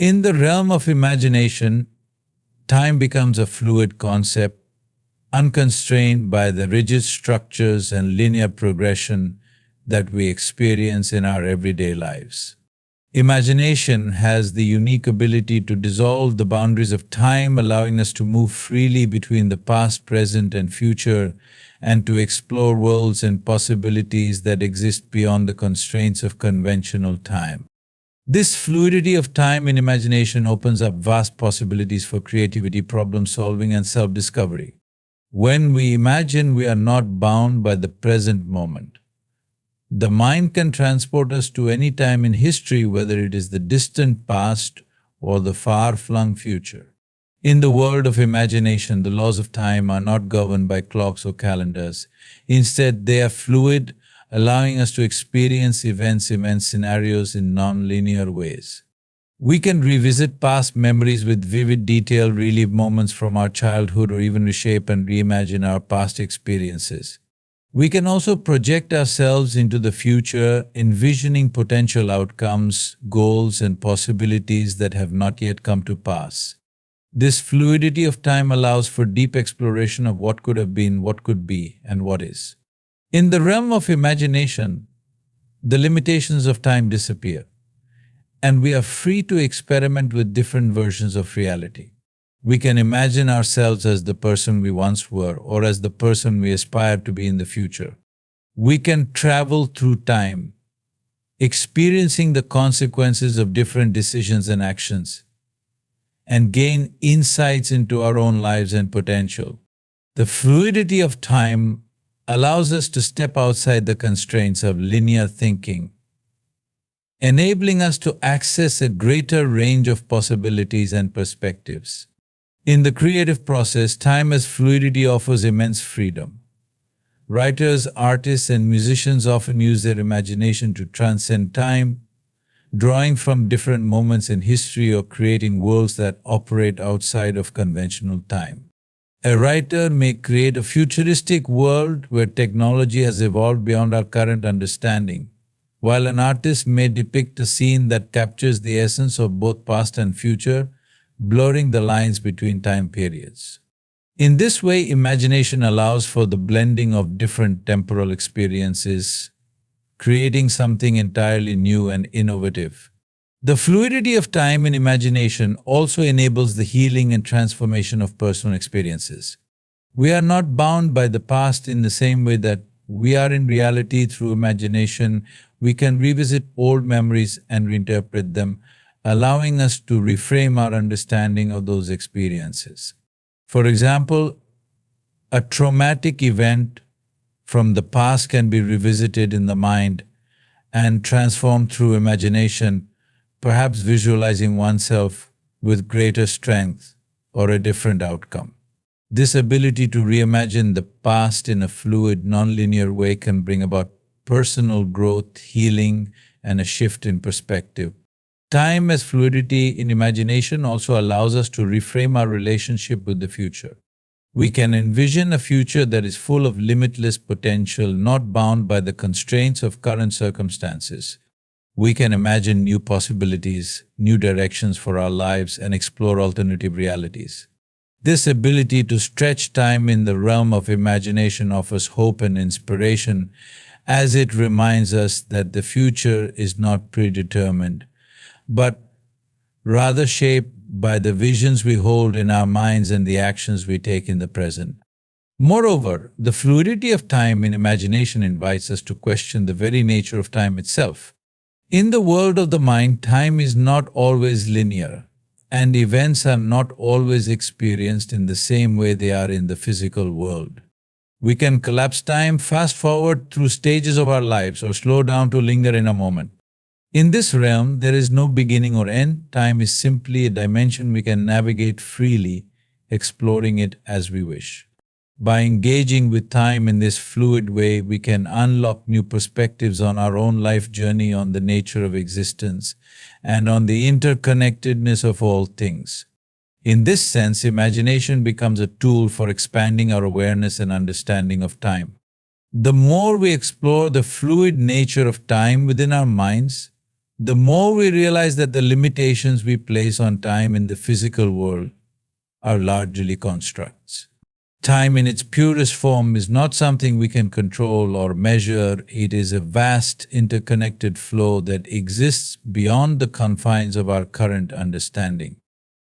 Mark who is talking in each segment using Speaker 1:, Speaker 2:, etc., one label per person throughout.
Speaker 1: In the realm of imagination, time becomes a fluid concept, unconstrained by the rigid structures and linear progression that we experience in our everyday lives. Imagination has the unique ability to dissolve the boundaries of time, allowing us to move freely between the past, present, and future, and to explore worlds and possibilities that exist beyond the constraints of conventional time. This fluidity of time in imagination opens up vast possibilities for creativity, problem solving, and self discovery. When we imagine, we are not bound by the present moment. The mind can transport us to any time in history, whether it is the distant past or the far-flung future. In the world of imagination, the laws of time are not governed by clocks or calendars. Instead, they are fluid, allowing us to experience events, scenarios in non-linear ways. We can revisit past memories with vivid detail, relive moments from our childhood, or even reshape and reimagine our past experiences. We can also project ourselves into the future, envisioning potential outcomes, goals, and possibilities that have not yet come to pass. This fluidity of time allows for deep exploration of what could have been, what could be, and what is. In the realm of imagination, the limitations of time disappear, and we are free to experiment with different versions of reality. We can imagine ourselves as the person we once were or as the person we aspire to be in the future. We can travel through time, experiencing the consequences of different decisions and actions, and gain insights into our own lives and potential. The fluidity of time allows us to step outside the constraints of linear thinking, enabling us to access a greater range of possibilities and perspectives. In the creative process, time as fluidity offers immense freedom. Writers, artists, and musicians often use their imagination to transcend time, drawing from different moments in history or creating worlds that operate outside of conventional time. A writer may create a futuristic world where technology has evolved beyond our current understanding, while an artist may depict a scene that captures the essence of both past and future, blurring the lines between time periods. In this way, imagination allows for the blending of different temporal experiences, creating something entirely new and innovative. The fluidity of time in imagination also enables the healing and transformation of personal experiences. We are not bound by the past in the same way that we are in reality. Through imagination. We can revisit old memories and reinterpret them, allowing us to reframe our understanding of those experiences. For example, a traumatic event from the past can be revisited in the mind and transformed through imagination, perhaps visualizing oneself with greater strength or a different outcome. This ability to reimagine the past in a fluid, nonlinear way can bring about personal growth, healing, and a shift in perspective. Time as fluidity in imagination also allows us to reframe our relationship with the future. We can envision a future that is full of limitless potential, not bound by the constraints of current circumstances. We can imagine new possibilities, new directions for our lives, and explore alternative realities. This ability to stretch time in the realm of imagination offers hope and inspiration, as it reminds us that the future is not predetermined, but rather shaped by the visions we hold in our minds and the actions we take in the present. Moreover, the fluidity of time in imagination invites us to question the very nature of time itself. In the world of the mind, time is not always linear, and events are not always experienced in the same way they are in the physical world. We can collapse time, fast forward through stages of our lives, or slow down to linger in a moment. In this realm, there is no beginning or end. Time is simply a dimension we can navigate freely, exploring it as we wish. By engaging with time in this fluid way, we can unlock new perspectives on our own life journey, on the nature of existence, and on the interconnectedness of all things. In this sense, imagination becomes a tool for expanding our awareness and understanding of time. The more we explore the fluid nature of time within our minds, The more we realize that the limitations we place on time in the physical world are largely constructs. Time in its purest form is not something we can control or measure. It is a vast interconnected flow that exists beyond the confines of our current understanding.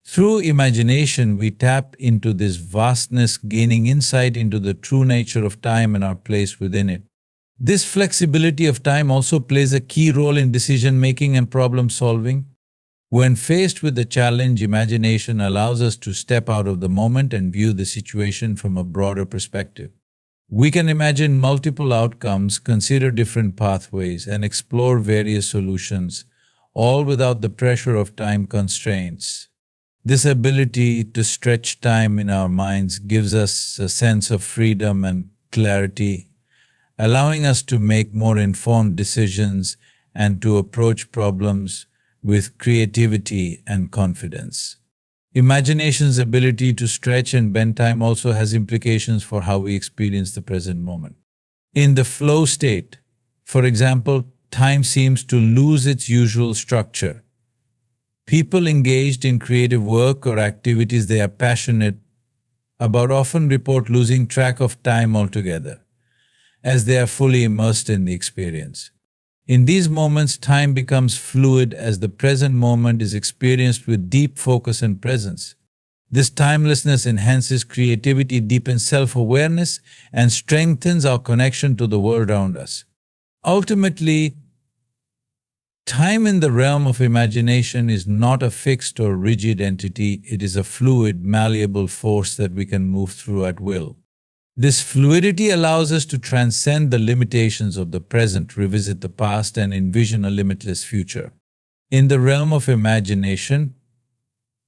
Speaker 1: Through imagination, we tap into this vastness, gaining insight into the true nature of time and our place within it. This flexibility of time also plays a key role in decision making and problem solving. When faced with a challenge, imagination allows us to step out of the moment and view the situation from a broader perspective. We can imagine multiple outcomes, consider different pathways, and explore various solutions, all without the pressure of time constraints. This ability to stretch time in our minds gives us a sense of freedom and clarity, allowing us to make more informed decisions and to approach problems with creativity and confidence. Imagination's ability to stretch and bend time also has implications for how we experience the present moment. In the flow state, for example, time seems to lose its usual structure. People engaged in creative work or activities they are passionate about often report losing track of time altogether, as they are fully immersed in the experience. In these moments, time becomes fluid as the present moment is experienced with deep focus and presence. This timelessness enhances creativity, deepens self-awareness, and strengthens our connection to the world around us. Ultimately, time in the realm of imagination is not a fixed or rigid entity. It is a fluid, malleable force that we can move through at will. This fluidity allows us to transcend the limitations of the present, revisit the past, and envision a limitless future. In the realm of imagination,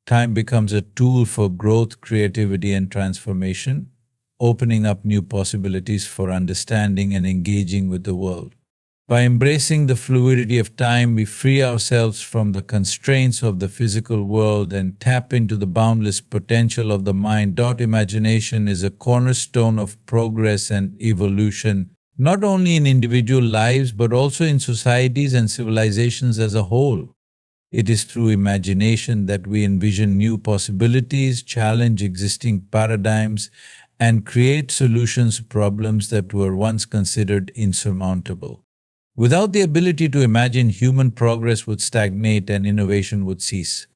Speaker 1: time becomes a tool for growth, creativity, and transformation, opening up new possibilities for understanding and engaging with the world. By embracing the fluidity of time, we free ourselves from the constraints of the physical world and tap into the boundless potential of the mind. Imagination is a cornerstone of progress and evolution, not only in individual lives but also in societies and civilizations as a whole. It is through imagination that we envision new possibilities, challenge existing paradigms, and create solutions to problems that were once considered insurmountable. Without the ability to imagine, human progress would stagnate and innovation would cease.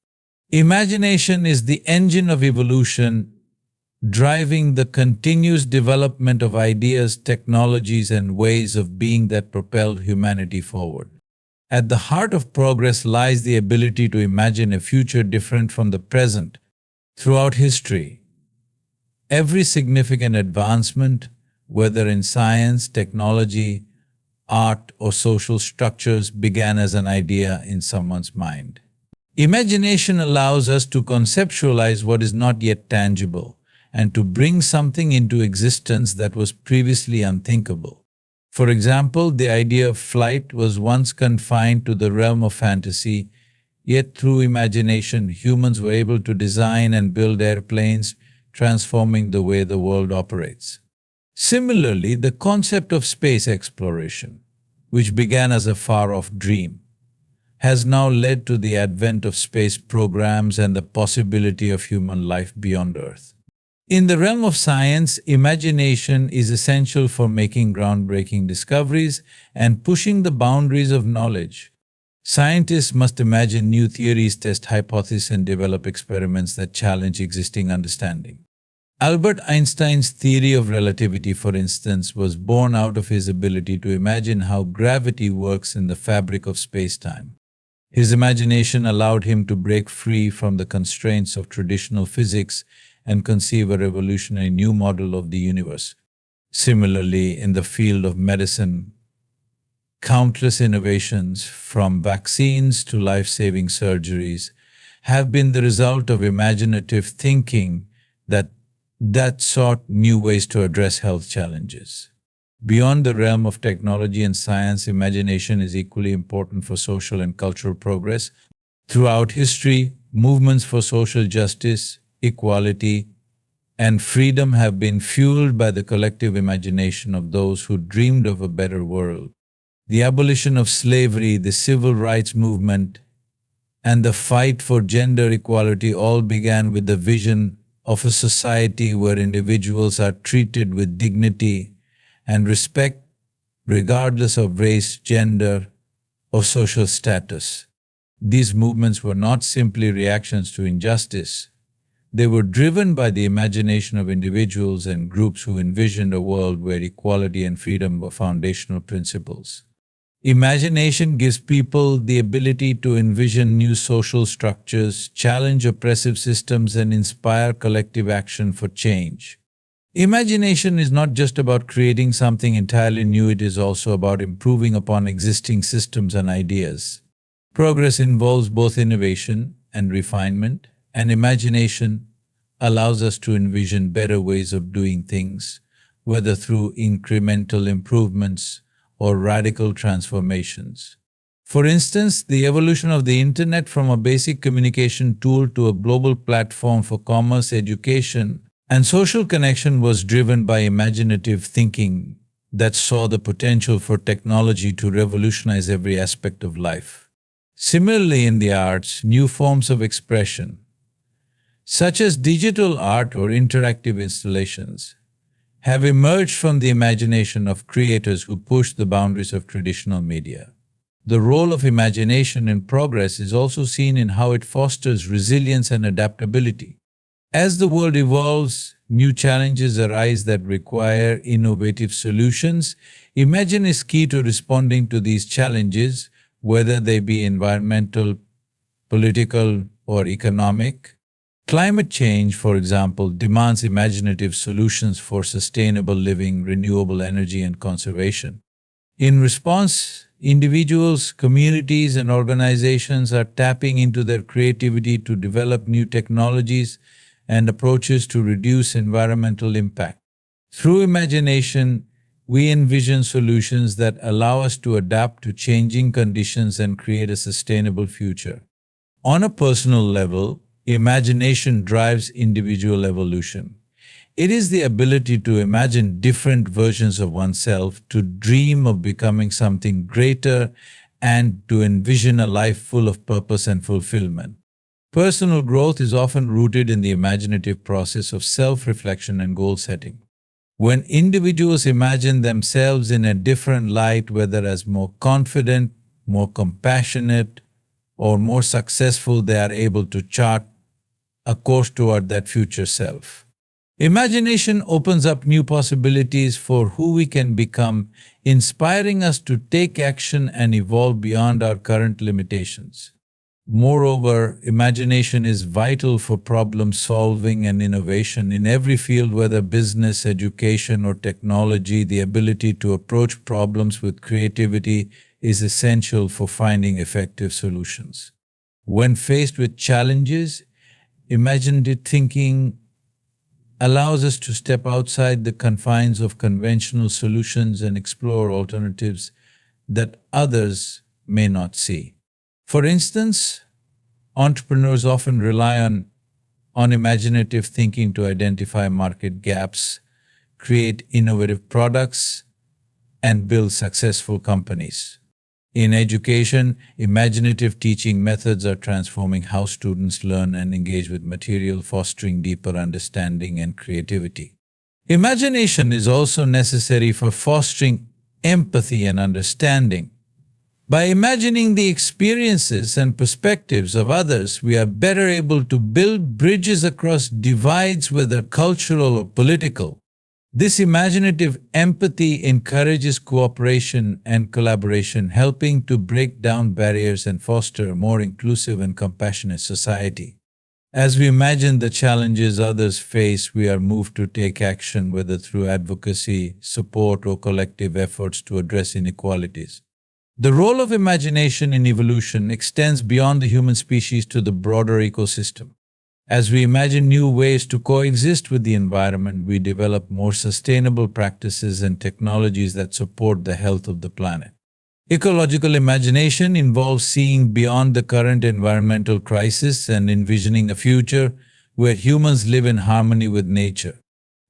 Speaker 1: Imagination is the engine of evolution, driving the continuous development of ideas, technologies, and ways of being that propel humanity forward. At the heart of progress lies the ability to imagine a future different from the present. Throughout history, every significant advancement, whether in science, technology, art, or social structures, began as an idea in someone's mind. Imagination allows us to conceptualize what is not yet tangible and to bring something into existence that was previously unthinkable. For example, the idea of flight was once confined to the realm of fantasy, yet through imagination, humans were able to design and build airplanes, transforming the way the world operates. Similarly, the concept of space exploration, which began as a far-off dream, has now led to the advent of space programs and the possibility of human life beyond Earth. In the realm of science, imagination is essential for making groundbreaking discoveries and pushing the boundaries of knowledge. Scientists must imagine new theories, test hypotheses, and develop experiments that challenge existing understanding. Albert Einstein's theory of relativity, for instance, was born out of his ability to imagine how gravity works in the fabric of space-time. His imagination allowed him to break free from the constraints of traditional physics and conceive a revolutionary new model of the universe. Similarly, in the field of medicine, countless innovations, from vaccines to life-saving surgeries, have been the result of imaginative thinking that sought new ways to address health challenges. Beyond the realm of technology and science, imagination is equally important for social and cultural progress. Throughout history, movements for social justice, equality, and freedom have been fueled by the collective imagination of those who dreamed of a better world. The abolition of slavery, the civil rights movement, and the fight for gender equality all began with the vision of a society where individuals are treated with dignity and respect regardless of race, gender, or social status. These movements were not simply reactions to injustice. They were driven by the imagination of individuals and groups who envisioned a world where equality and freedom were foundational principles. Imagination gives people the ability to envision new social structures, challenge oppressive systems, and inspire collective action for change. Imagination is not just about creating something entirely new, it is also about improving upon existing systems and ideas. Progress involves both innovation and refinement, and imagination allows us to envision better ways of doing things, whether through incremental improvements or radical transformations. For instance, the evolution of the internet from a basic communication tool to a global platform for commerce, education, and social connection was driven by imaginative thinking that saw the potential for technology to revolutionize every aspect of life. Similarly, in the arts, new forms of expression, such as digital art or interactive installations, have emerged from the imagination of creators who push the boundaries of traditional media. The role of imagination in progress is also seen in how it fosters resilience and adaptability. As the world evolves, new challenges arise that require innovative solutions. Imagine is key to responding to these challenges, whether they be environmental, political, or economic. Climate change, for example, demands imaginative solutions for sustainable living, renewable energy, and conservation. In response, individuals, communities, and organizations are tapping into their creativity to develop new technologies and approaches to reduce environmental impact. Through imagination, we envision solutions that allow us to adapt to changing conditions and create a sustainable future. On a personal level, imagination drives individual evolution. It is the ability to imagine different versions of oneself, to dream of becoming something greater, and to envision a life full of purpose and fulfillment. Personal growth is often rooted in the imaginative process of self-reflection and goal setting. When individuals imagine themselves in a different light, whether as more confident, more compassionate, or more successful, they are able to chart a course toward that future self. Imagination opens up new possibilities for who we can become, inspiring us to take action and evolve beyond our current limitations. Moreover, imagination is vital for problem solving and innovation in every field, whether business, education, or technology. The ability to approach problems with creativity is essential for finding effective solutions. When faced with challenges, imaginative thinking allows us to step outside the confines of conventional solutions and explore alternatives that others may not see. For instance, entrepreneurs often rely on imaginative thinking to identify market gaps, create innovative products, and build successful companies. In education, imaginative teaching methods are transforming how students learn and engage with material, fostering deeper understanding and creativity. Imagination is also necessary for fostering empathy and understanding. By imagining the experiences and perspectives of others, we are better able to build bridges across divides, whether cultural or political. This imaginative empathy encourages cooperation and collaboration, helping to break down barriers and foster a more inclusive and compassionate society. As we imagine the challenges others face, we are moved to take action, whether through advocacy, support, or collective efforts to address inequalities. The role of imagination in evolution extends beyond the human species to the broader ecosystem. As we imagine new ways to coexist with the environment, we develop more sustainable practices and technologies that support the health of the planet. Ecological imagination involves seeing beyond the current environmental crisis and envisioning a future where humans live in harmony with nature.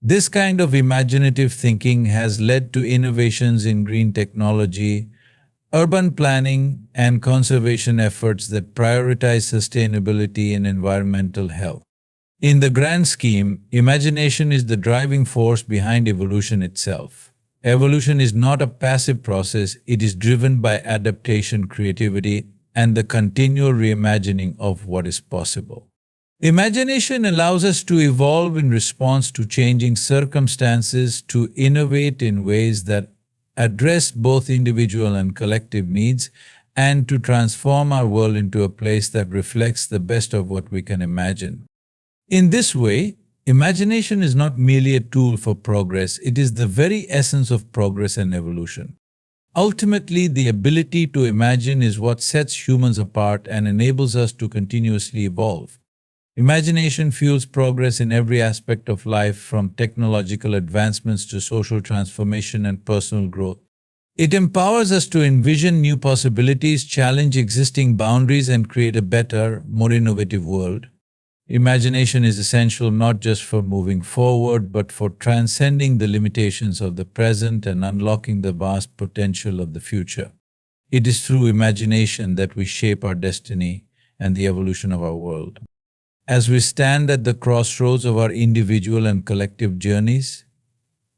Speaker 1: This kind of imaginative thinking has led to innovations in green technology, urban planning, and conservation efforts that prioritize sustainability and environmental health. In the grand scheme, imagination is the driving force behind evolution itself. Evolution is not a passive process, it is driven by adaptation, creativity, and the continual reimagining of what is possible. Imagination allows us to evolve in response to changing circumstances, to innovate in ways that address both individual and collective needs, and to transform our world into a place that reflects the best of what we can imagine. In this way, imagination is not merely a tool for progress, it is the very essence of progress and evolution. Ultimately, the ability to imagine is what sets humans apart and enables us to continuously evolve. Imagination fuels progress in every aspect of life, from technological advancements to social transformation and personal growth. It empowers us to envision new possibilities, challenge existing boundaries, and create a better, more innovative world. Imagination is essential not just for moving forward, but for transcending the limitations of the present and unlocking the vast potential of the future. It is through imagination that we shape our destiny and the evolution of our world. As we stand at the crossroads of our individual and collective journeys,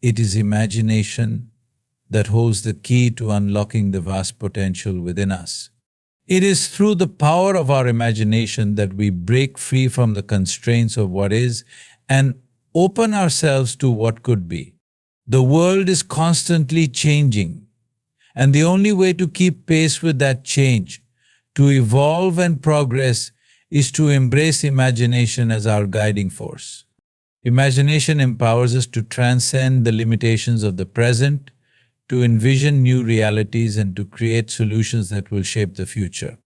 Speaker 1: it is imagination that holds the key to unlocking the vast potential within us. It is through the power of our imagination that we break free from the constraints of what is and open ourselves to what could be. The world is constantly changing, and the only way to keep pace with that change, to evolve and progress, is to embrace imagination as our guiding force. Imagination empowers us to transcend the limitations of the present, to envision new realities, and to create solutions that will shape the future.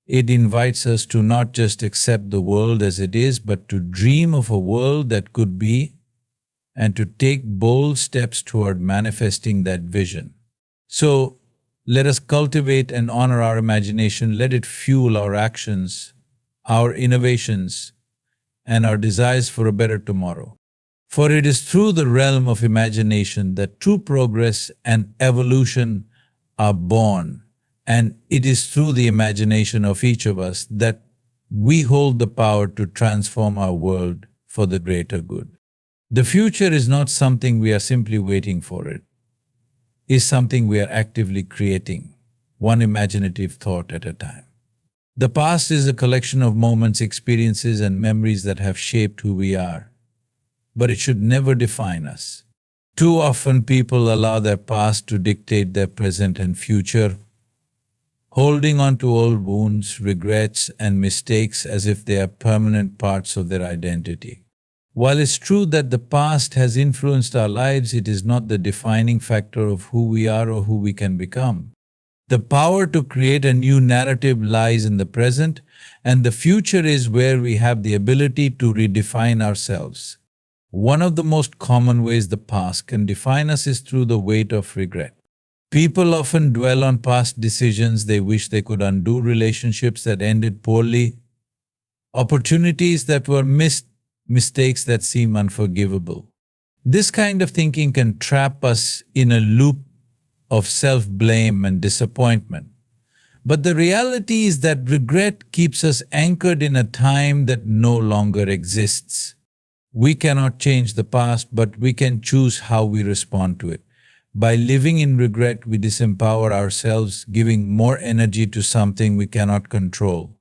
Speaker 1: It invites us to not just accept the world as it is, but to dream of a world that could be, and to take bold steps toward manifesting that vision. So, let us cultivate and honor our imagination. Let it fuel our actions, our innovations, and our desires for a better tomorrow. For it is through the realm of imagination that true progress and evolution are born, and it is through the imagination of each of us that we hold the power to transform our world for the greater good. The future is not something we are simply waiting for, it is something we are actively creating, one imaginative thought at a time. The past is a collection of moments, experiences, and memories that have shaped who we are, but it should never define us. Too often people allow their past to dictate their present and future, holding on to old wounds, regrets, and mistakes as if they are permanent parts of their identity. While it's true that the past has influenced our lives, it is not the defining factor of who we are or who we can become. The power to create a new narrative lies in the present, and the future is where we have the ability to redefine ourselves. One of the most common ways the past can define us is through the weight of regret. People often dwell on past decisions they wish they could undo, relationships that ended poorly, opportunities that were missed, mistakes that seem unforgivable. This kind of thinking can trap us in a loop of self-blame and disappointment. But the reality is that regret keeps us anchored in a time that no longer exists. We cannot change the past, but we can choose how we respond to it. By living in regret, we disempower ourselves, giving more energy to something we cannot control.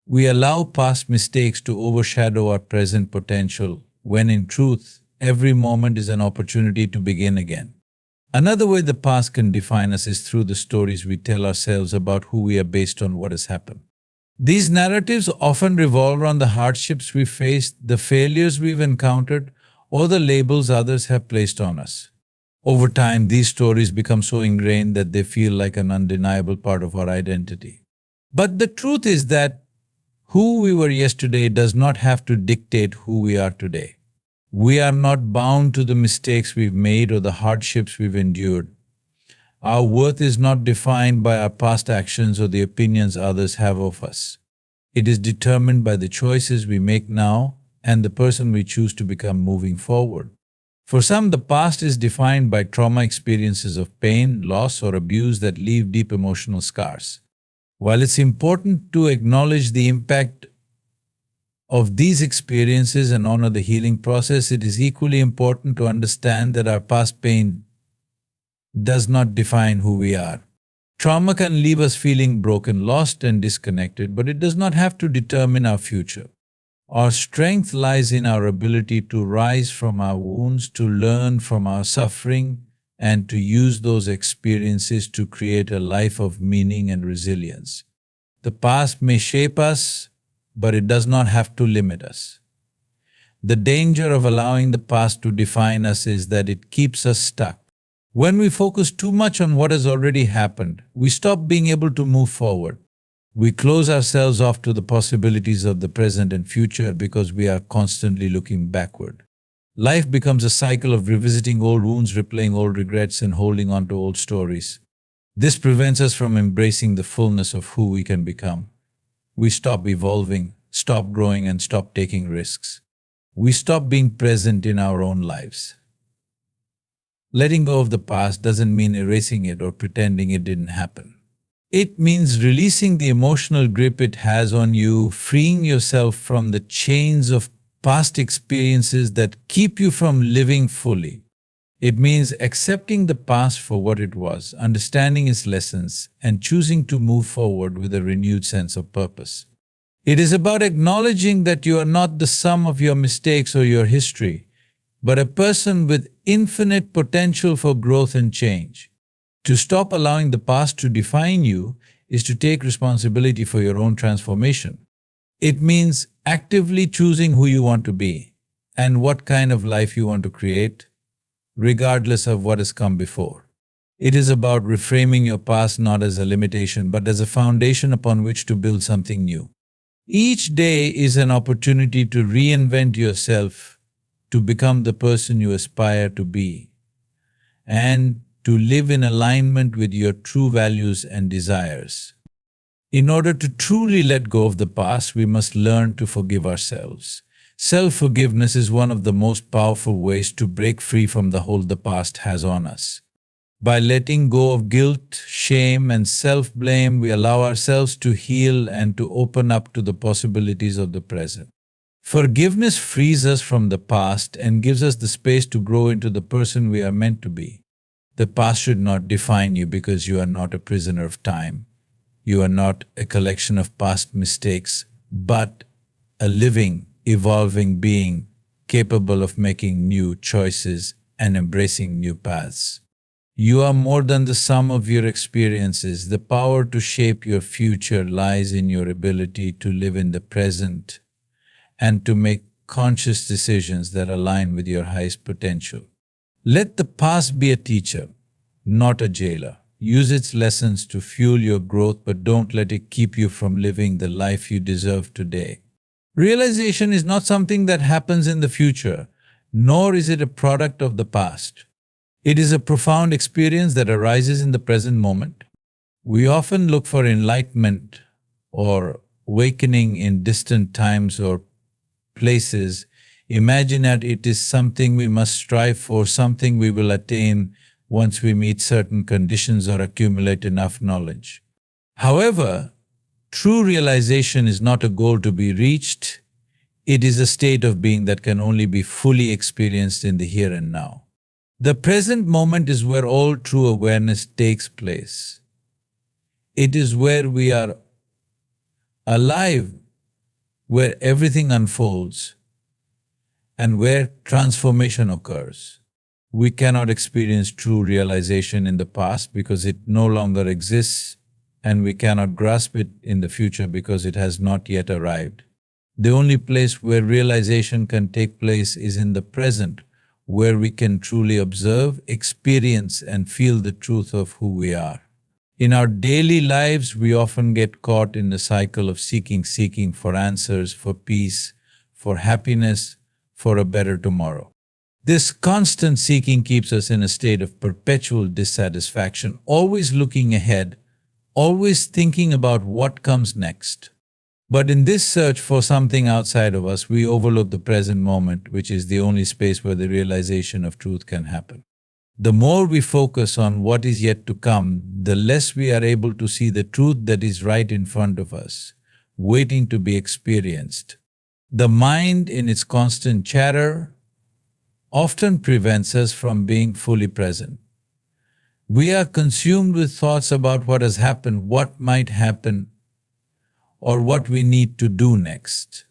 Speaker 1: We allow past mistakes to overshadow our present potential, when in truth, every moment is an opportunity to begin again. Another way the past can define us is through the stories we tell ourselves about who we are based on what has happened. These narratives often revolve around the hardships we faced, the failures we've encountered, or the labels others have placed on us. Over time, these stories become so ingrained that they feel like an undeniable part of our identity. But the truth is that who we were yesterday does not have to dictate who we are today. We are not bound to the mistakes we've made or the hardships we've endured. Our worth is not defined by our past actions or the opinions others have of us. It is determined by the choices we make now and the person we choose to become moving forward. For some, the past is defined by trauma experiences of pain, loss, or abuse that leave deep emotional scars. While it's important to acknowledge the impact of these experiences and honor the healing process, it is equally important to understand that our past pain does not define who we are. Trauma can leave us feeling broken, lost, and disconnected, but it does not have to determine our future. Our strength lies in our ability to rise from our wounds, to learn from our suffering, and to use those experiences to create a life of meaning and resilience. The past may shape us, but it does not have to limit us. The danger of allowing the past to define us is that it keeps us stuck. When we focus too much on what has already happened, we stop being able to move forward. We close ourselves off to the possibilities of the present and future because we are constantly looking backward. Life becomes a cycle of revisiting old wounds, replaying old regrets, and holding on to old stories. This prevents us from embracing the fullness of who we can become. We stop evolving, stop growing, and stop taking risks. We stop being present in our own lives. Letting go of the past doesn't mean erasing it or pretending it didn't happen. It means releasing the emotional grip it has on you, freeing yourself from the chains of past experiences that keep you from living fully. It means accepting the past for what it was, understanding its lessons, and choosing to move forward with a renewed sense of purpose. It is about acknowledging that you are not the sum of your mistakes or your history, but a person with infinite potential for growth and change. To stop allowing the past to define you is to take responsibility for your own transformation. It means actively choosing who you want to be and what kind of life you want to create, regardless of what has come before. It is about reframing your past not as a limitation, but as a foundation upon which to build something new. Each day is an opportunity to reinvent yourself, to become the person you aspire to be, and to live in alignment with your true values and desires. In order to truly let go of the past, we must learn to forgive ourselves. Self-forgiveness is one of the most powerful ways to break free from the hold the past has on us. By letting go of guilt, shame, and self-blame, we allow ourselves to heal and to open up to the possibilities of the present. Forgiveness frees us from the past and gives us the space to grow into the person we are meant to be. The past should not define you because you are not a prisoner of time. You are not a collection of past mistakes, but a living, evolving being capable of making new choices and embracing new paths. You are more than the sum of your experiences. The power to shape your future lies in your ability to live in the present and to make conscious decisions that align with your highest potential. Let the past be a teacher, not a jailer. Use its lessons to fuel your growth, but don't let it keep you from living the life you deserve today. Realization is not something that happens in the future, nor is it a product of the past. It is a profound experience that arises in the present moment. We often look for enlightenment or awakening in distant times or places. Imagine that it is something we must strive for, something we will attain once we meet certain conditions or accumulate enough knowledge. However, true realization is not a goal to be reached. It is a state of being that can only be fully experienced in the here and now. The present moment is where all true awareness takes place. It is where we are alive, where everything unfolds, and where transformation occurs. We cannot experience true realization in the past because it no longer exists, and we cannot grasp it in the future because it has not yet arrived. The only place where realization can take place is in the present, where we can truly observe, experience, and feel the truth of who we are. In our daily lives, we often get caught in the cycle of seeking for answers, for peace, for happiness, for a better tomorrow. This constant seeking keeps us in a state of perpetual dissatisfaction, always looking ahead, always thinking about what comes next. But in this search for something outside of us, we overlook the present moment, which is the only space where the realization of truth can happen. The more we focus on what is yet to come, the less we are able to see the truth that is right in front of us, waiting to be experienced. The mind, in its constant chatter, often prevents us from being fully present. We are consumed with thoughts about what has happened, what might happen, or what we need to do next.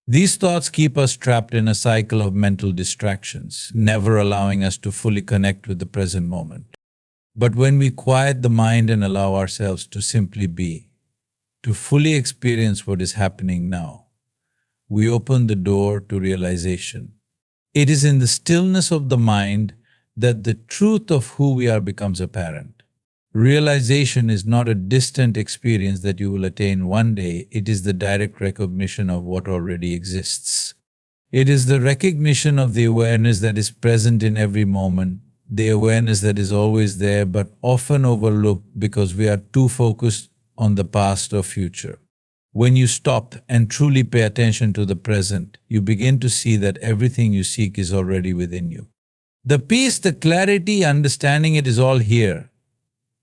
Speaker 1: These thoughts keep us trapped in a cycle of mental distractions, never allowing us to fully connect with the present moment. But when we quiet the mind and allow ourselves to simply be, to fully experience what is happening now, we open the door to realization. It is in the stillness of the mind that the truth of who we are becomes apparent. Realization is not a distant experience that you will attain one day, it is the direct recognition of what already exists. It is the recognition of the awareness that is present in every moment, the awareness that is always there but often overlooked because we are too focused on the past or future. When you stop and truly pay attention to the present, you begin to see that everything you seek is already within you. The peace, the clarity, understanding it is all here.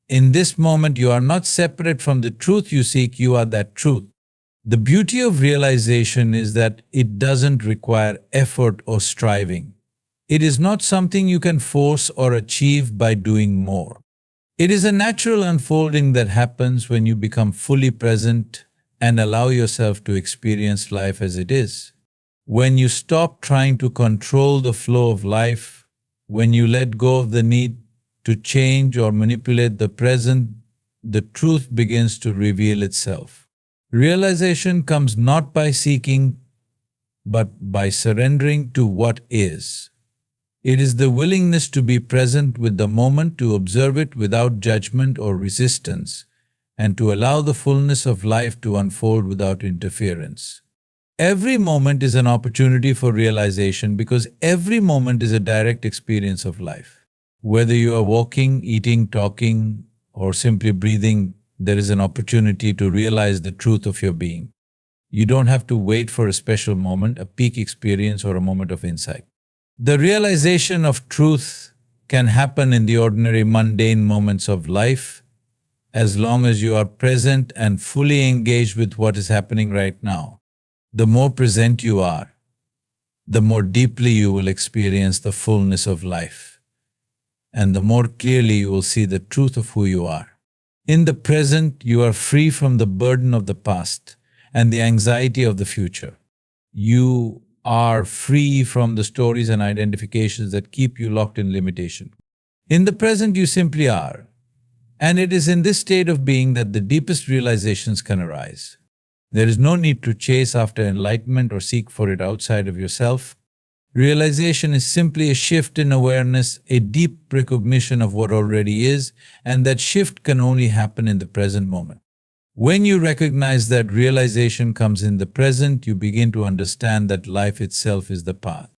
Speaker 1: In this moment, you are not separate from the truth you seek, you are that truth. The beauty of realization is that it doesn't require effort or striving. It is not something you can force or achieve by doing more. It is a natural unfolding that happens when you become fully present and allow yourself to experience life as it is. When you stop trying to control the flow of life, when you let go of the need to change or manipulate the present, the truth begins to reveal itself. Realization comes not by seeking, but by surrendering to what is. It is the willingness to be present with the moment, to observe it without judgment or resistance, and to allow the fullness of life to unfold without interference. Every moment is an opportunity for realization because every moment is a direct experience of life. Whether you are walking, eating, talking, or simply breathing, there is an opportunity to realize the truth of your being. You don't have to wait for a special moment, a peak experience, or a moment of insight. The realization of truth can happen in the ordinary mundane moments of life, as long as you are present and fully engaged with what is happening right now. The more present you are, the more deeply you will experience the fullness of life, and the more clearly you will see the truth of who you are. In the present, you are free from the burden of the past and the anxiety of the future. You are free from the stories and identifications that keep you locked in limitation. In the present, you simply are. And it is in this state of being that the deepest realizations can arise. There is no need to chase after enlightenment or seek for it outside of yourself. Realization is simply a shift in awareness, a deep recognition of what already is, and that shift can only happen in the present moment. When you recognize that realization comes in the present, you begin to understand that life itself is the path.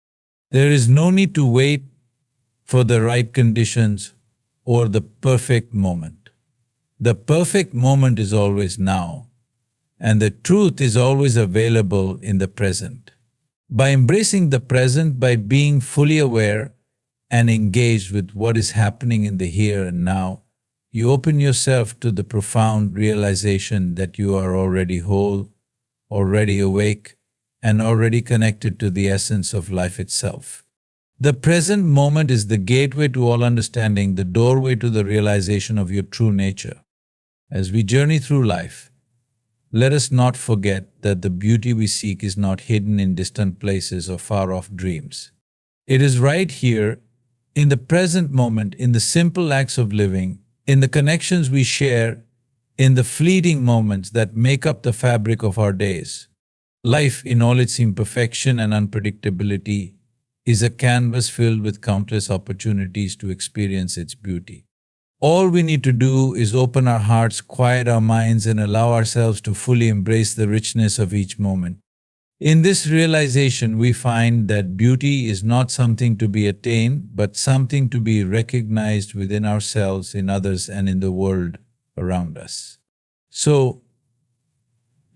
Speaker 1: There is no need to wait for the right conditions or the perfect moment. The perfect moment is always now, and the truth is always available in the present. By embracing the present, by being fully aware and engaged with what is happening in the here and now, you open yourself to the profound realization that you are already whole, already awake, and already connected to the essence of life itself. The present moment is the gateway to all understanding, the doorway to the realization of your true nature. As we journey through life, let us not forget that the beauty we seek is not hidden in distant places or far-off dreams. It is right here, in the present moment, in the simple acts of living, in the connections we share, in the fleeting moments that make up the fabric of our days. Life, in all its imperfection and unpredictability, is a canvas filled with countless opportunities to experience its beauty. All we need to do is open our hearts, quiet our minds, and allow ourselves to fully embrace the richness of each moment. In this realization, we find that beauty is not something to be attained, but something to be recognized within ourselves, in others, and in the world around us. So,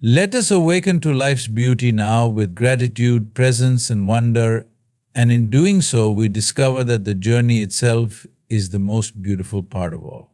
Speaker 1: Let us awaken to life's beauty now with gratitude, presence, and wonder, and in doing so, we discover that the journey itself is the most beautiful part of all.